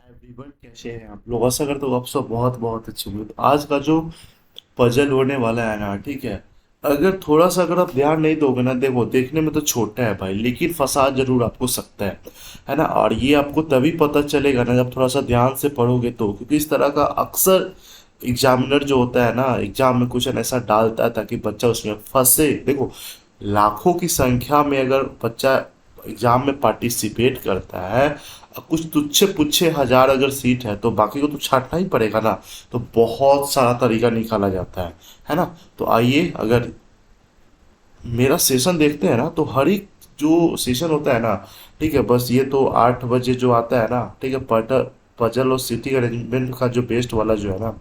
Everyone कैसे हैं आप लोग। आशा करता हूँ आप सब बहुत बहुत अच्छे होंगे। तो आज का जो पजल होने वाला है ना, ठीक है, अगर आप ध्यान नहीं दोगे ना, देखो देखने में तो छोटा है भाई, लेकिन फंसा जरूर आपको सकता है ना। और ये आपको तभी पता चलेगा ना जब थोड़ा सा ध्यान से पढ़ोगे तो, क्योंकि इस तरह का अक्सर एग्जामिनर जो होता है ना, एग्जाम में क्वेश्चन ऐसा डालता है ताकि बच्चा उसमें फंसे। देखो, लाखों की संख्या में अगर बच्चा एग्जाम में पार्टिसिपेट करता है और कुछ तुच्छे पुच्छे हजार अगर सीट है तो बाकी को तो छांटना ही पड़ेगा ना। तो बहुत सारा तरीका निकाला जाता है ना। तो आइए, अगर मेरा सेशन देखते हैं ना, तो हर एक जो सेशन होता है ना, ठीक है, बस ये तो 8 बजे जो आता है ना, ठीक है, पजल और सिटी अरेंजमेंट का जो बेस्ट वाला जो है ना,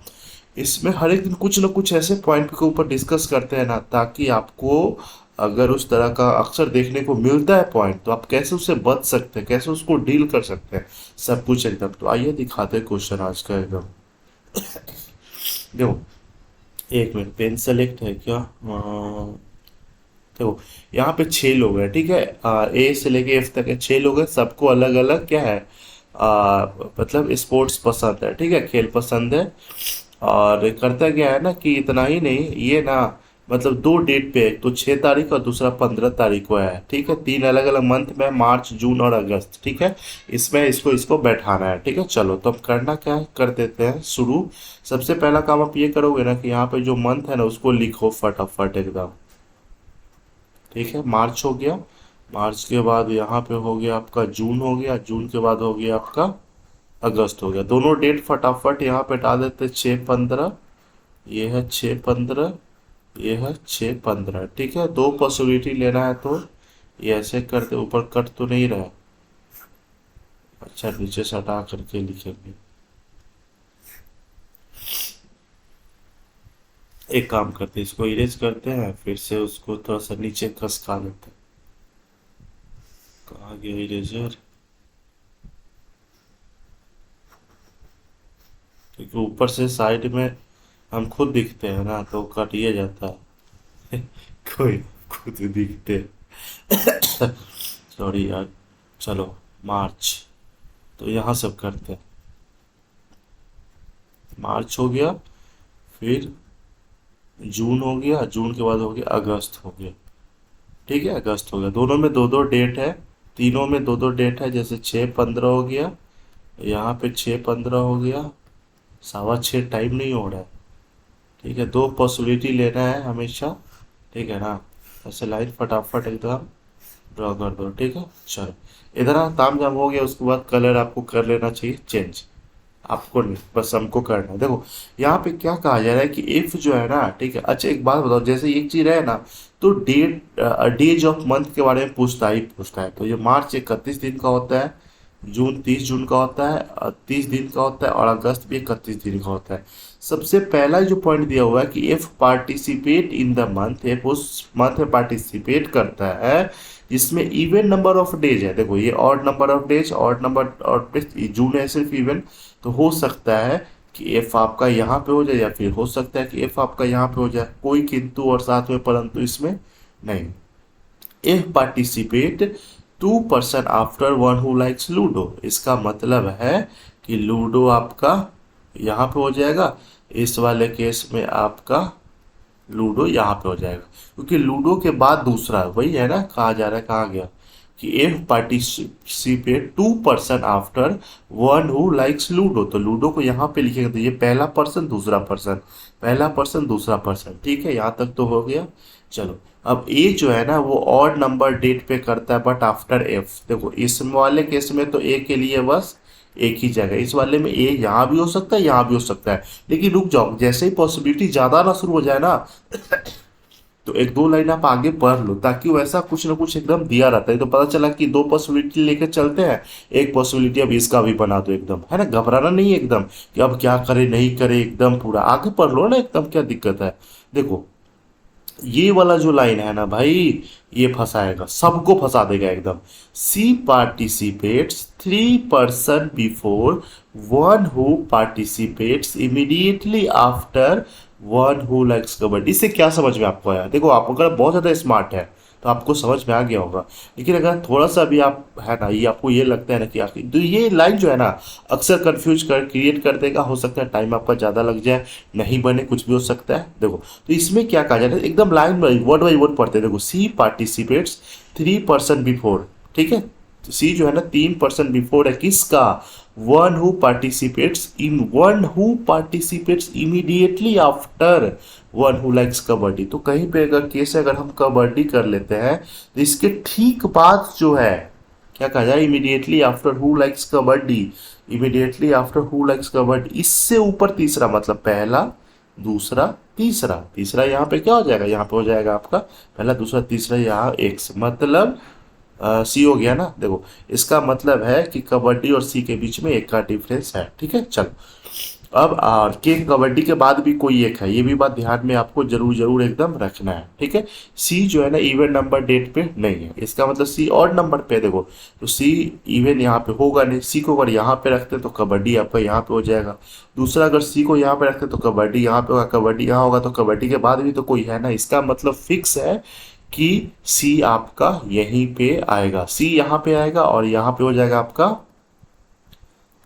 इसमें हर एक दिन कुछ ना कुछ ऐसे पॉइंट के ऊपर डिस्कस करते हैं ना, ताकि आपको अगर उस तरह का अक्सर देखने को मिलता है पॉइंट, तो आप कैसे उससे बच सकते हैं, कैसे उसको डील कर सकते हैं, सब कुछ एकदम। तो आइए दिखाते हैं क्वेश्चन आज का एकदम। देखो, एक मिनट, पेन सेलेक्ट है क्या? देखो, यहाँ पे 6 लोग हैं, ठीक है, ए से लेके एफ तक है, 6 लोग हैं, सबको अलग अलग क्या है, मतलब स्पोर्ट्स पसंद है, ठीक है, खेल पसंद है। और करता क्या है ना कि इतना ही नहीं, ये ना मतलब दो डेट पे है, एक तो 6 तारीख और दूसरा 15 तारीख को है, ठीक है, तीन अलग अलग मंथ में, मार्च जून और अगस्त, ठीक है। इसमें इसको इसको बैठाना है, ठीक है। चलो, तो अब करना क्या है, कर देते हैं शुरू। सबसे पहला काम आप ये करोगे ना कि यहाँ पे जो मंथ है ना उसको लिखो फटाफट एकदम। ठीक है, मार्च हो गया, मार्च के बाद यहाँ पे हो गया आपका जून, हो गया जून के बाद हो गया आपका अगस्त, हो गया। दोनों डेट फटाफट यहाँ पे डाल देते, 6-15, ये है 6-15, ये है 6-15, ठीक है। दो पॉसिबिलिटी लेना है तो ये ऐसे करते, ऊपर कट तो नहीं रहा, अच्छा नीचे से हटा करके लिखेंगे। एक काम करते हैं, इसको इरेज करते हैं, फिर से उसको थोड़ा सा नीचे खसका देते हैं। कहाँ गया इरेजर? क्योंकि ऊपर से साइड में हम खुद दिखते हैं ना, तो कटिए जाता है। कोई खुद दिखते। सॉरी यार। चलो, मार्च, तो यहाँ सब करते हैं। मार्च हो गया, फिर जून हो गया, जून के बाद हो गया अगस्त, हो गया, ठीक है, अगस्त हो गया। दोनों में दो दो डेट है, तीनों में दो दो डेट है, जैसे 6-15 हो गया, यहाँ पे 6-15 हो गया, 6:15 टाइम नहीं हो रहा है, ठीक है। दो पॉसिबिलिटी लेना है हमेशा, ठीक है ना। ऐसे लाइन फटाफट एकदम ड्रॉ कर दो, ठीक है। चलो, इधर ताम झाम हो गया, उसके बाद कलर आपको कर लेना चाहिए चेंज। आपको नहीं, बस हमको करना है। देखो, यहाँ पे क्या कहा जा रहा है कि इफ जो है ना, ठीक है, अच्छा एक बात बताओ, जैसे एक चीज है ना, तो डेट डेज ऑफ मंथ के बारे में पूछता ही पूछता है। तो ये मार्च 31 दिन का होता है, जून 30 जून का होता है, 30 दिन का होता है, और अगस्त भी 31 दिन का होता है। सबसे पहला जो पॉइंट दिया हुआ है कि if participate in the month, एक उस मंथ में पार्टिसिपेट करता है जिसमें इवन नंबर ऑफ डेज है। देखो, ये odd number of days, odd number of days, June है सिर्फ इवन, तो हो सकता है कि एफ आपका यहाँ पे हो जाए, या फिर हो सकता है कि एफ आपका यहाँ पे हो जाए, कोई किंतु और साथ में परंतु इसमें नहीं। F participate 2% after one who likes ludo, इसका मतलब है कि लूडो आपका यहाँ पे हो जाएगा, इस वाले केस में आपका लूडो यहाँ पे हो जाएगा, क्योंकि लूडो के बाद दूसरा वही है ना, कहा जा रहा है, कहा गया कि F participate 2% after one who likes ludo, तो लूडो को यहाँ पे लिखेंगे, तो ये पहला पर्सन दूसरा पर्सन, पहला पर्सन दूसरा पर्सन, ठीक है, यहाँ तक तो हो गया। चलो, अब ए जो है ना वो ऑड नंबर डेट पे करता है, बट आफ्टर एफ। देखो, इस वाले केस में तो ए के लिए बस एक ही जगह, इस वाले में ए यहाँ भी हो सकता है, यहाँ भी हो सकता है, लेकिन रुक जाओ, जैसे ही पॉसिबिलिटी ज्यादा ना शुरू हो जाए ना, तो एक दो लाइन आप आगे पढ़ लो, ताकि वैसा कुछ ना कुछ एकदम दिया रहता है। तो पता चला कि दो पॉसिबिलिटी लेकर चलते हैं, एक पॉसिबिलिटी अब इसका भी बना दो एकदम, है ना, घबराना नहीं है एकदम कि अब क्या करे नहीं करे, एकदम पूरा आगे पढ़ लो ना एकदम, क्या दिक्कत है। देखो, ये वाला जो लाइन है ना भाई, ये फंसाएगा, सबको फंसा देगा एकदम। C participates 3% before one who participates immediately after one who likes kabaddi. इससे क्या समझ में आपको आया? देखो, आप अगर बहुत ज्यादा स्मार्ट है तो आपको समझ में आ गया होगा। लेकिन अगर थोड़ा सा भी आप है ना, ये आपको ये लगता है ना कि आखिर तो ये लाइन जो है ना अक्सर कंफ्यूज कर क्रिएट कर देगा, हो सकता है टाइम आपका ज़्यादा लग जाए, नहीं बने, कुछ भी हो सकता है। देखो तो इसमें क्या कहा जाता है, एकदम लाइन बाई वर्ड पढ़ते हैं। देखो सी पार्टिसिपेट्स 3% बिफोर, ठीक है, सी जो है ना 3% बिफोर है किसका, one who participates immediately after one who likes kabaddi. तो कहीं पे अगर केस है, अगर हम कबड्डी कर लेते हैं तो इसके ठीक बाद जो है क्या कहा जाए, immediately after who likes kabaddi, immediately after who likes kabaddi, इससे ऊपर तीसरा, मतलब पहला दूसरा तीसरा, तीसरा यहाँ पे क्या हो जाएगा, यहाँ पे हो जाएगा आपका पहला दूसरा तीसरा, यहाँ एक से मतलब सी हो गया ना। देखो इसका मतलब है कि कबड्डी और सी के बीच में एक का डिफरेंस है, ठीक है। चलो अब आर के कबड्डी के बाद भी कोई एक है, ये भी बात ध्यान में आपको जरूर जरूर एकदम रखना है, ठीक है। सी जो है ना इवन नंबर डेट पे नहीं है, इसका मतलब सी ऑड नंबर पे है। देखो तो सी इवन यहाँ पे होगा नहीं, सी को अगर यहाँ पे रखते तो कबड्डी आपका यहाँ पे हो जाएगा। दूसरा अगर सी को यहाँ पे रखते तो कबड्डी यहाँ पे होगा, कबड्डी यहाँ होगा, तो कबड्डी के बाद भी तो कोई है ना, इसका मतलब फिक्स है कि सी आपका यहीं पे आएगा, सी यहाँ पे आएगा और यहाँ पे हो जाएगा आपका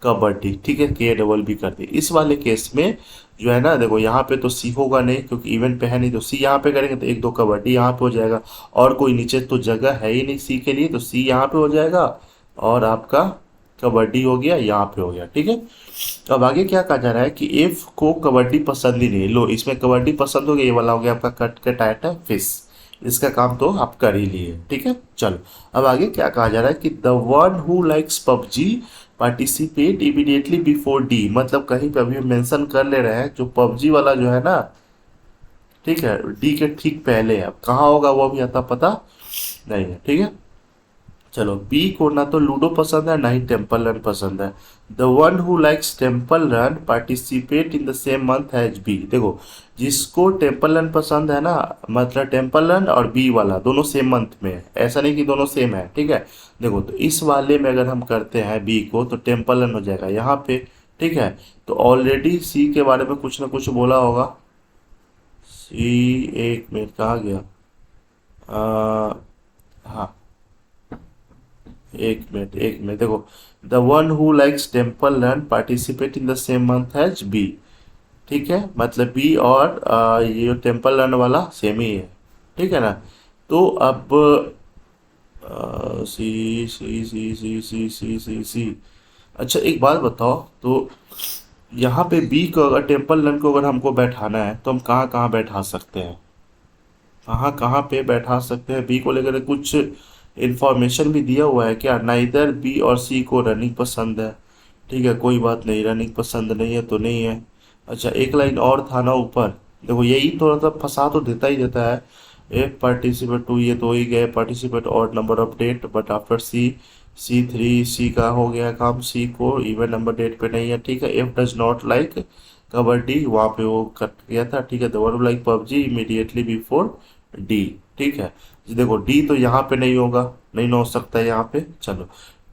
कबड्डी, ठीक है। के डबल भी कर दी। इस वाले केस में जो है ना, देखो यहाँ पे तो सी होगा नहीं क्योंकि इवेंट पे है नहीं, तो सी यहाँ पे करेंगे तो एक दो कबड्डी यहाँ पे हो जाएगा, और कोई नीचे तो जगह है ही नहीं सी के लिए, तो सी यहाँ पे हो जाएगा और आपका कबड्डी हो गया, यहाँ पे हो गया, ठीक है। अब आगे क्या कहा जा रहा है कि एफ को कबड्डी पसंद ही नहीं, लो इसमें कबड्डी पसंद हो गया, ये वाला हो गया आपका कट के टाइट है फिश, इसका काम तो आप कर ही लिए, ठीक है। चलो अब आगे क्या कहा जा रहा है कि the one who likes PUBG participate immediately before D, मतलब कहीं पे अभी मेंशन कर ले रहे हैं जो पबजी वाला जो है ना, ठीक है, डी के ठीक पहले है। अब कहाँ होगा वो भी आता पता नहीं है, ठीक है। चलो बी को ना तो लूडो पसंद है ना ही टेम्पल रन पसंद है। The one who likes Temple Run participate in the same month as B. देखो जिसको टेम्पल रन पसंद है ना, मतलब टेम्पल रन और बी वाला दोनों सेम मंथ में है, ऐसा नहीं कि दोनों सेम है, ठीक है। देखो तो इस वाले में अगर हम करते हैं बी को तो टेम्पल रन हो जाएगा यहाँ पे, ठीक है। तो ऑलरेडी सी के बारे में कुछ ना कुछ बोला होगा, सी एक मिनट कहाँ गया, हाँ एक मिनट देखो, the one who likes Temple Run participate in the same month as B, ठीक है, मतलब बी और ये टेम्पल रन वाला सेम ही है, ठीक है ना। तो अब सी सी सी सी सी सी सी सी, अच्छा एक बात बताओ, तो यहाँ पे बी को अगर टेम्पल रन को अगर हमको बैठाना है तो हम कहाँ कहाँ बैठा सकते हैं, कहाँ कहाँ पे बैठा सकते हैं, बी को लेकर कुछ इन्फॉर्मेशन भी दिया हुआ है क्या, नाइदर बी और सी को रनिंग पसंद है, ठीक है, कोई बात नहीं, रनिंग पसंद नहीं है तो नहीं है। अच्छा एक लाइन और था ना ऊपर, देखो यही थोड़ा सा फंसा तो देता है। एफ पार्टिसिपेट टू, ये तो ही गए participate odd number of date but after C, सी3 सी का हो गया काम, सी को इवन नंबर डेट पे नहीं है, ठीक है। F does not like kabaddi, वहाँ पे वो कट गया था, ठीक है। The one like PUBG immediately before D, ठीक है। देखो डी तो यहाँ पे नहीं होगा, नहीं ना हो सकता है यहाँ पे, चलो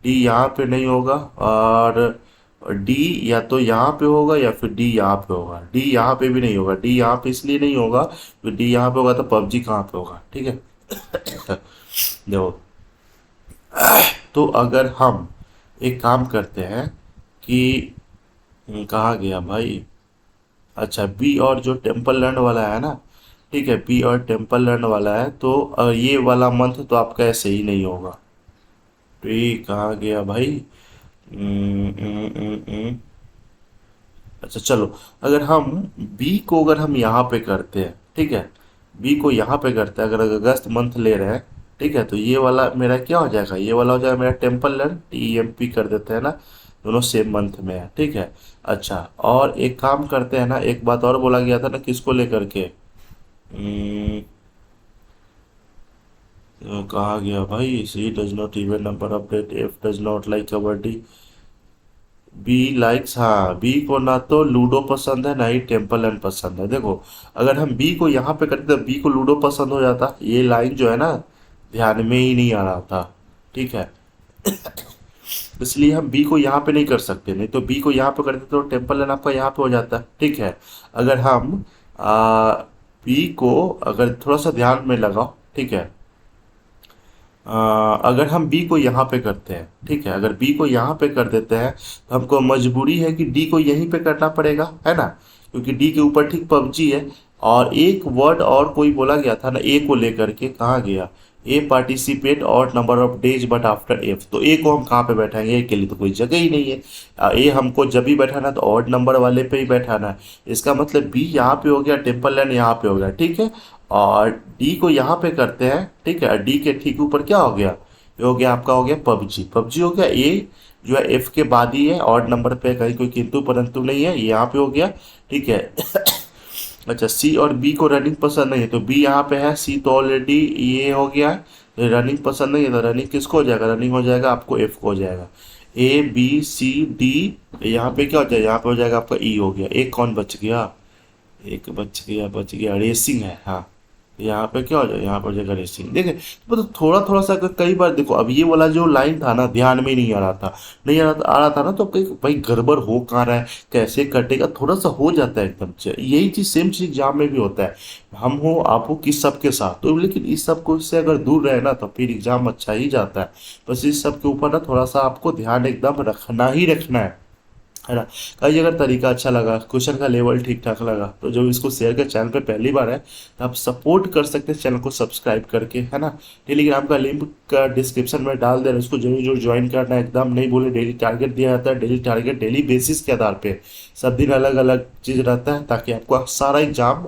डी यहाँ पे नहीं होगा, और डी या तो यहाँ पे होगा या फिर डी यहाँ पे होगा, डी यहाँ पे भी नहीं होगा, डी यहाँ पे इसलिए नहीं होगा क्योंकि डी यहाँ पे होगा तो पबजी कहाँ पे होगा, ठीक है। देखो तो अगर हम एक काम करते हैं कि कहाँ गया भाई, अच्छा बी और जो टेम्पल रन वाला है ना, ठीक है, बी और टेम्पल रन वाला है, तो ये वाला मंथ तो आपका ऐसे ही नहीं होगा, ठीक कहाँ गया भाई, हम्म, हम्म, हम्म, हम्म। अच्छा चलो अगर हम बी को अगर हम यहाँ पे करते हैं, ठीक है, बी को यहाँ पे करते हैं, अगर अगस्त मंथ ले रहे हैं, ठीक है, तो ये वाला मेरा क्या हो जाएगा, ये वाला हो जाएगा मेरा टेम्पल रन, TMP कर देते हैं ना, दोनों सेम मंथ में है, ठीक है। अच्छा और एक काम करते हैं ना, एक बात और बोला गया था ना किसको लेकर के, कहा गया भाई, C does not even number update, F does not like kabaddi, B likes, हाँ बी को ना तो लूडो पसंद है ना ही टेम्पल रन पसंद है। देखो अगर हम बी को यहाँ पे करते तो बी को लूडो पसंद हो जाता, ये लाइन जो है ना ध्यान में ही नहीं आ रहा था, ठीक है। इसलिए हम बी को यहाँ पे नहीं कर सकते, नहीं तो बी को यहाँ पे करते तो टेम्पल रन आपका यहाँ पे हो जाता, ठीक है। अगर हम बी को अगर थोड़ा सा ध्यान में लगाओ, ठीक है, अगर हम बी को यहाँ पे करते हैं, ठीक है, अगर बी को यहाँ पे कर देते हैं तो हमको मजबूरी है कि डी को यहीं पे करना पड़ेगा, है ना, क्योंकि डी के ऊपर ठीक पबजी है। और एक वर्ड और कोई बोला गया था ना ए को लेकर के, कहाँ गया, ए पार्टिसिपेट और number of days but after F, तो ए को हम कहाँ पे बैठाएंगे, ए के लिए तो कोई जगह ही नहीं है। ए हमको जब भी बैठाना तो ऑड नंबर वाले पे ही बैठाना है। इसका मतलब बी यहाँ पे हो गया, टेम्पल लैंड यहाँ पे हो गया, ठीक है। और डी को यहाँ पे करते हैं, ठीक है, डी के ठीक ऊपर क्या हो गया, ये हो गया आपका, हो गया पबजी, पबजी हो गया। ए जो है एफ के बाद ही है, ऑड नंबर पे, कहीं कोई किंतु परंतु नहीं है, ये यहाँ पे हो गया, ठीक है। अच्छा, सी और बी को रनिंग पसंद नहीं है तो बी यहाँ पे है, सी तो ऑलरेडी ये हो गया है, तो रनिंग पसंद नहीं है तो रनिंग किसको हो जाएगा, रनिंग हो जाएगा आपको एफ को हो जाएगा। ए बी सी डी, यहाँ पे क्या हो जाएगा, यहाँ पे हो जाएगा आपका ई हो गया। एक कौन बच गया, एक बच गया रेसिंग है, हाँ। यहाँ पे क्या हो जाएगा, यहाँ पर हो जाएगा रेसिंग, देखे। मतलब थोड़ा थोड़ा सा अगर कई बार देखो, अब ये वाला जो लाइन था ना ध्यान में नहीं आ रहा था, नहीं आ रहा था ना, तो कहीं भाई गड़बड़ हो कहाँ रहा है, कैसे कटेगा, थोड़ा सा हो जाता है एकदम से। यही चीज सेम चीज एग्जाम में भी होता है, हम हो आप हो किस सबके साथ, तो लेकिन इस सब को से अगर दूर रहे ना तो फिर एग्जाम अच्छा ही जाता है। बस इस सब के ऊपर ना थोड़ा सा आपको ध्यान एकदम रखना ही रखना है ना। कई अगर तरीका अच्छा लगा, क्वेश्चन का लेवल ठीक ठाक लगा, तो जो इसको शेयर कर, चैनल पे पहली बार है तो आप सपोर्ट कर सकते हैं चैनल को सब्सक्राइब करके, है ना। टेलीग्राम का लिंक का डिस्क्रिप्शन में डाल दे रहे हैं, उसको जरूर जरूर ज्वाइन करना है, एकदम नहीं बोले डेली टारगेट दिया जाता है, डेली टारगेट डेली बेसिस के आधार पे, सब दिन अलग अलग चीज़ रहता है, ताकि आपको सारा एग्जाम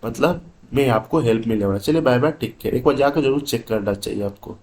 मतलब में आपको हेल्प मिले। चलिए बाय बाय, टेक केयर, एक बार जाकर जरूर चेक करना चाहिए आपको।